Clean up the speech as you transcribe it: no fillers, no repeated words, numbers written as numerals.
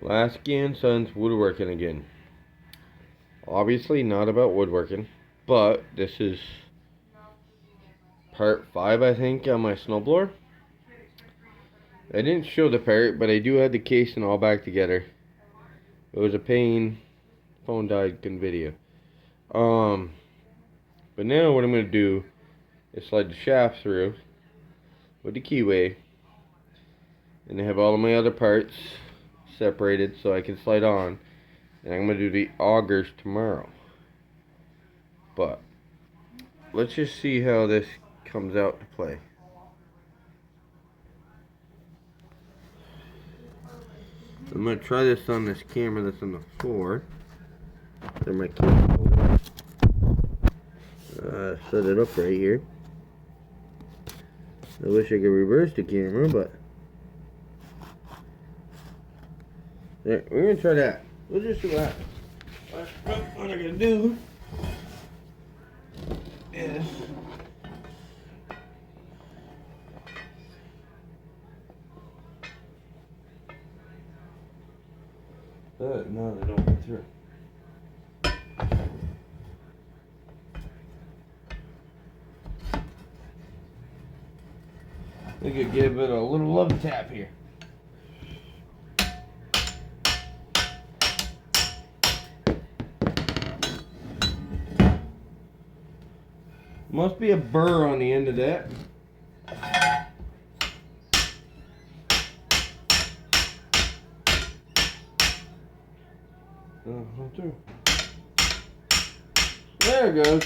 Lasky and Sons woodworking again. Obviously not about woodworking, but this is part 5, I think, on my snowblower. I didn't show the part, but I do have the case and all back together. It was a pain. Phone died, couldn't video. But now what I'm gonna do is slide the shaft through with the keyway, and I have all of my other parts separated so I can slide on. And I'm gonna do the augers tomorrow. But let's just see how this comes out to play. I'm gonna try this on this camera that's on the floor. There my camera. Set it up right here. I wish I could reverse the camera, but there, we're gonna try that. We'll just see what happens. What I'm gonna do is no, they don't get through. We could give it a little love tap here. Must be a burr on the end of that. There it goes.